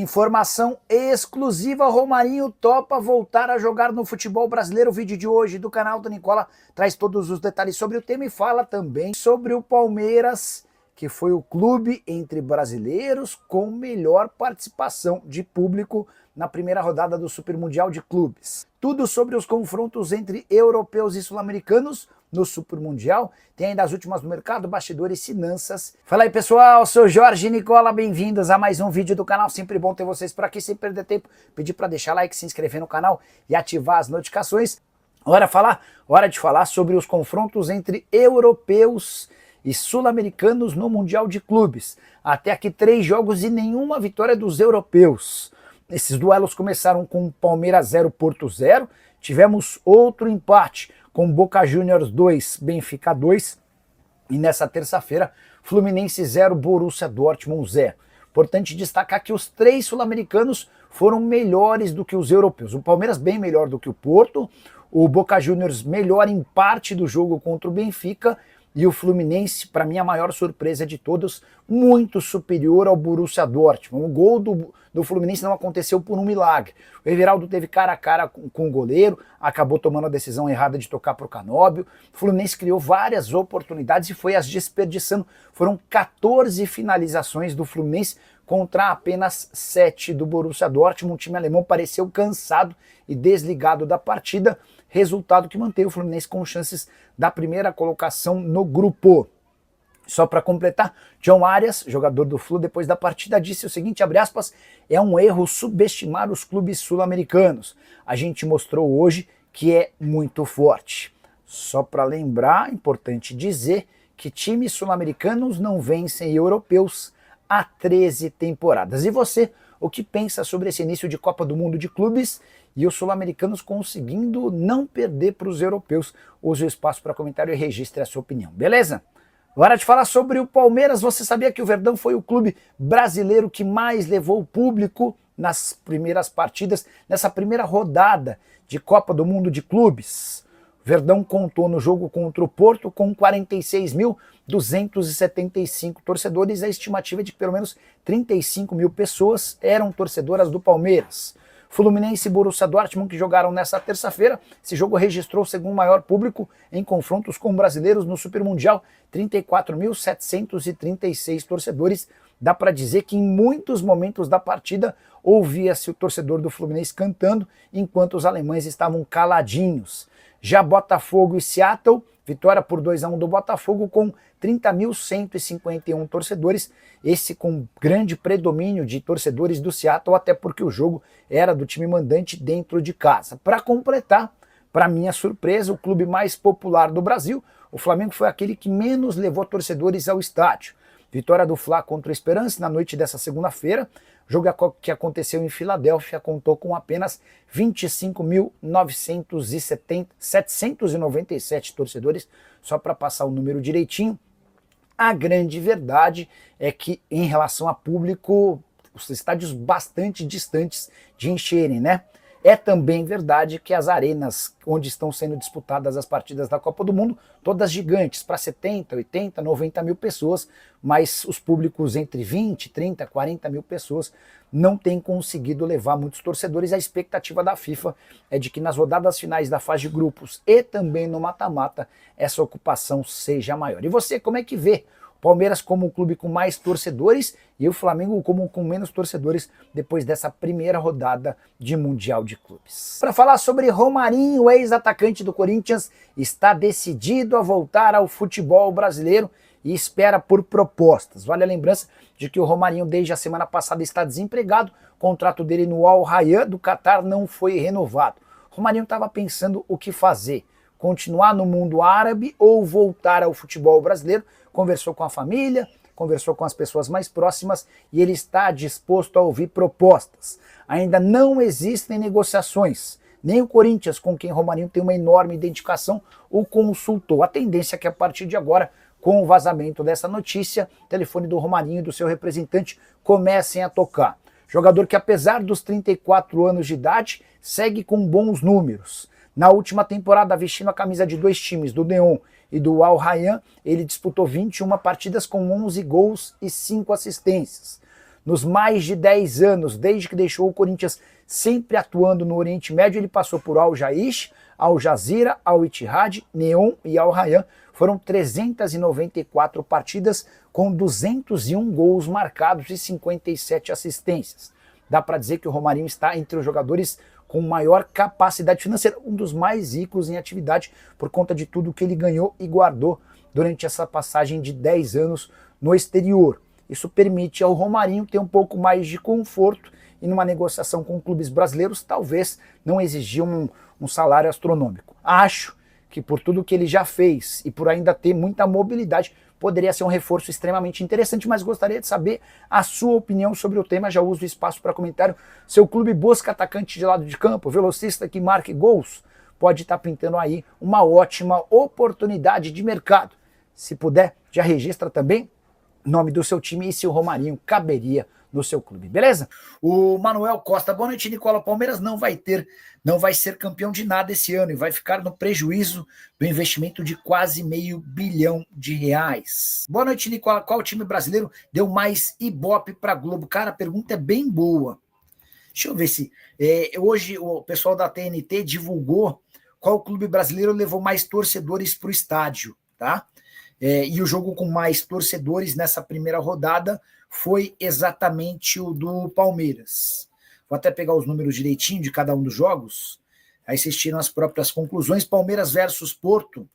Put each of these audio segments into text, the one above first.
Informação exclusiva: Romarinho topa voltar a jogar no futebol brasileiro. O vídeo de hoje do canal do Nicola traz todos os detalhes sobre o tema e fala também sobre o Palmeiras, que foi o clube entre brasileiros com melhor participação de público na primeira rodada do Super Mundial de Clubes. Tudo sobre os confrontos entre europeus e sul-americanos no Super Mundial. Tem ainda as últimas do mercado, bastidores, finanças. Fala aí, pessoal, sou Jorge Nicola, bem-vindos a mais um vídeo do canal. Sempre bom ter vocês por aqui, sem perder tempo. Pedir para deixar like, se inscrever no canal e ativar as notificações. Hora de falar sobre os confrontos entre europeus e sul-americanos no Mundial de Clubes. Até aqui 3 jogos e nenhuma vitória dos europeus. Esses duelos começaram com Palmeiras 0, Porto 0. Tivemos outro empate com Boca Juniors 2, Benfica 2. E nessa terça-feira, Fluminense 0, Borussia Dortmund 0. Importante destacar que os 3 sul-americanos foram melhores do que os europeus. O Palmeiras bem melhor do que o Porto, o Boca Juniors melhor em parte do jogo contra o Benfica, e o Fluminense, para mim a maior surpresa de todos, muito superior ao Borussia Dortmund. O gol do Fluminense não aconteceu por um milagre. O Everaldo teve cara a cara com o goleiro, acabou tomando a decisão errada de tocar para o Canóbio. O Fluminense criou várias oportunidades e foi as desperdiçando. Foram 14 finalizações do Fluminense contra apenas 7 do Borussia Dortmund. O time alemão pareceu cansado e desligado da partida, resultado que mantém o Fluminense com chances da primeira colocação no grupo. Só para completar, John Arias, jogador do Flu, depois da partida disse o seguinte, abre aspas, é um erro subestimar os clubes sul-americanos. A gente mostrou hoje que é muito forte. Só para lembrar, importante dizer que times sul-americanos não vencem europeus há 13 temporadas. E você, o que pensa sobre esse início de Copa do Mundo de Clubes e os sul-americanos conseguindo não perder para os europeus? Use o espaço para comentário e registre a sua opinião, beleza? Hora de falar sobre o Palmeiras. Você sabia que o Verdão foi o clube brasileiro que mais levou o público nas primeiras partidas, nessa primeira rodada de Copa do Mundo de Clubes? O Verdão contou no jogo contra o Porto com 46.275 torcedores. A estimativa é de que pelo menos 35 mil pessoas eram torcedoras do Palmeiras. Fluminense e Borussia Dortmund, que jogaram nessa terça-feira, esse jogo registrou o segundo maior público em confrontos com brasileiros no Super Mundial, 34.736 torcedores. Dá para dizer que em muitos momentos da partida ouvia-se o torcedor do Fluminense cantando, enquanto os alemães estavam caladinhos. Já Botafogo e Seattle, vitória por 2-1 do Botafogo com 30.151 torcedores, esse com grande predomínio de torcedores do Seattle, até porque o jogo era do time mandante dentro de casa. Para completar, para minha surpresa, o clube mais popular do Brasil, o Flamengo, foi aquele que menos levou torcedores ao estádio. Vitória do Fla contra o Esperance na noite dessa segunda-feira. O jogo que aconteceu em Filadélfia contou com apenas 25.797 torcedores, só para passar o número direitinho. A grande verdade é que, em relação a público, os estádios bastante distantes de encherem, né? É também verdade que as arenas onde estão sendo disputadas as partidas da Copa do Mundo, todas gigantes, para 70, 80, 90 mil pessoas, mas os públicos entre 20, 30, 40 mil pessoas não têm conseguido levar muitos torcedores. A expectativa da FIFA é de que nas rodadas finais da fase de grupos e também no mata-mata essa ocupação seja maior. E você, como é que vê Palmeiras como o clube com mais torcedores e o Flamengo como com menos torcedores depois dessa primeira rodada de Mundial de Clubes? Para falar sobre Romarinho, o ex-atacante do Corinthians está decidido a voltar ao futebol brasileiro e espera por propostas. Vale a lembrança de que o Romarinho desde a semana passada está desempregado, o contrato dele no Al Rayyan do Catar não foi renovado. O Romarinho estava pensando o que fazer, continuar no mundo árabe ou voltar ao futebol brasileiro. Conversou com a família, conversou com as pessoas mais próximas e ele está disposto a ouvir propostas. Ainda não existem negociações. Nem o Corinthians, com quem Romarinho tem uma enorme identificação, o consultou. A tendência é que a partir de agora, com o vazamento dessa notícia, o telefone do Romarinho e do seu representante comecem a tocar. Jogador que, apesar dos 34 anos de idade, segue com bons números. Na última temporada, vestindo a camisa de 2 times, do Neon e do Al Rayyan, ele disputou 21 partidas com 11 gols e 5 assistências. nos mais de 10 anos, desde que deixou o Corinthians, sempre atuando no Oriente Médio. Ele passou por Al Jaish, Al Jazeera, Al Ittihad, Neom e Al Rayyan. Foram 394 partidas com 201 gols marcados e 57 assistências. Dá para dizer que o Romarinho está entre os jogadores com maior capacidade financeira, um dos mais ricos em atividade por conta de tudo que ele ganhou e guardou durante essa passagem de 10 anos no exterior. Isso permite ao Romarinho ter um pouco mais de conforto e numa negociação com clubes brasileiros talvez não exigir um salário astronômico. Acho que por tudo que ele já fez e por ainda ter muita mobilidade, poderia ser um reforço extremamente interessante, mas gostaria de saber a sua opinião sobre o tema. Já uso o espaço para comentário. Seu clube busca atacante de lado de campo, velocista que marque gols? Pode estar pintando aí uma ótima oportunidade de mercado. Se puder, já registra também o nome do seu time e se o Romarinho caberia no seu clube, beleza? O Manuel Costa, boa noite, Nicola. Palmeiras não vai ser campeão de nada esse ano e vai ficar no prejuízo do investimento de quase R$500 milhão. Boa noite, Nicola. Qual time brasileiro deu mais ibope para Globo? Cara, a pergunta é bem boa. Deixa eu ver se... hoje o pessoal da TNT divulgou qual clube brasileiro levou mais torcedores para o estádio, tá? E o jogo com mais torcedores nessa primeira rodada foi exatamente o do Palmeiras. Vou até pegar os números direitinho de cada um dos jogos, aí vocês tiram as próprias conclusões. Palmeiras versus Porto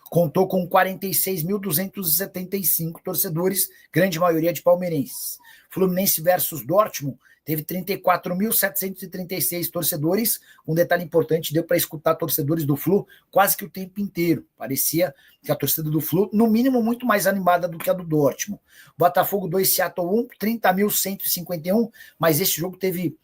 contou com 46.275 torcedores, grande maioria de palmeirenses. Fluminense versus Dortmund teve 34.736 torcedores. Um detalhe importante, deu para escutar torcedores do Flu quase que o tempo inteiro. Parecia que a torcida do Flu, no mínimo, muito mais animada do que a do Dortmund. Botafogo 2, Seattle 1, 30.151, mas esse jogo teve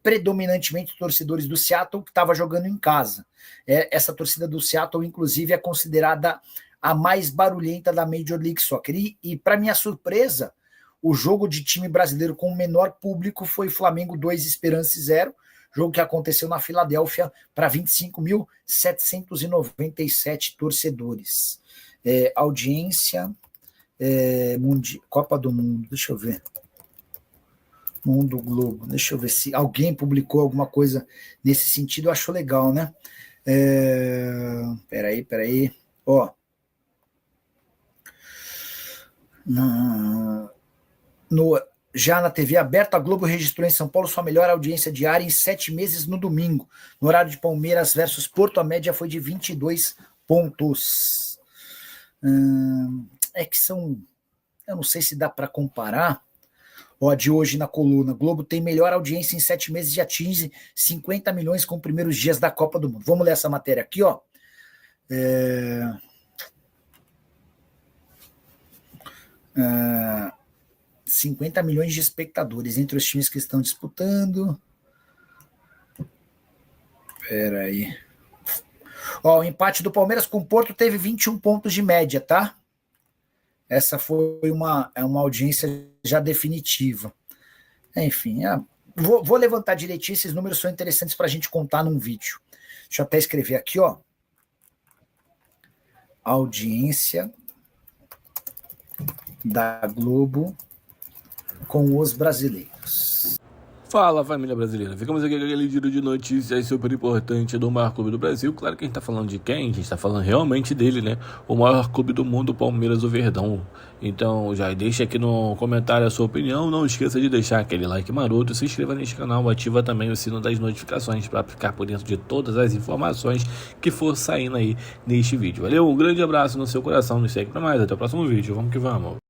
predominantemente torcedores do Seattle que estava jogando em casa. Essa torcida do Seattle, inclusive, é considerada a mais barulhenta da Major League Soccer. E para minha surpresa, o jogo de time brasileiro com o menor público foi Flamengo 2, Esperance 0, jogo que aconteceu na Filadélfia para 25.797 torcedores. Audiência, Copa do Mundo, deixa eu ver. Mundo Globo, deixa eu ver se alguém publicou alguma coisa nesse sentido, eu acho legal, né? Peraí. Ó. Já na TV aberta, a Globo registrou em São Paulo sua melhor audiência diária em 7 meses no domingo. No horário de Palmeiras versus Porto, a média foi de 22 pontos. Que são... Eu não sei se dá para comparar. Ó, de hoje na coluna, Globo tem melhor audiência em 7 meses e atinge 50 milhões com os primeiros dias da Copa do Mundo. Vamos ler essa matéria aqui, ó. 50 milhões de espectadores entre os times que estão disputando. Peraí. Ó, o empate do Palmeiras com o Porto teve 21 pontos de média, tá? Essa foi uma audiência já definitiva. Enfim, vou levantar direitinho, esses números são interessantes para a gente contar num vídeo. Deixa eu até escrever aqui, ó. Audiência da Globo com os brasileiros. Fala, família brasileira, ficamos aqui com aquele giro de notícias super importante do maior clube do Brasil. Claro que a gente tá falando de quem? A gente tá falando realmente dele, né? O maior clube do mundo, o Palmeiras, o Verdão. Então já deixa aqui no comentário a sua opinião, não esqueça de deixar aquele like maroto, se inscreva neste canal, ativa também o sino das notificações para ficar por dentro de todas as informações que for saindo aí neste vídeo. Valeu, um grande abraço no seu coração, nos segue para mais, até o próximo vídeo, vamos que vamos.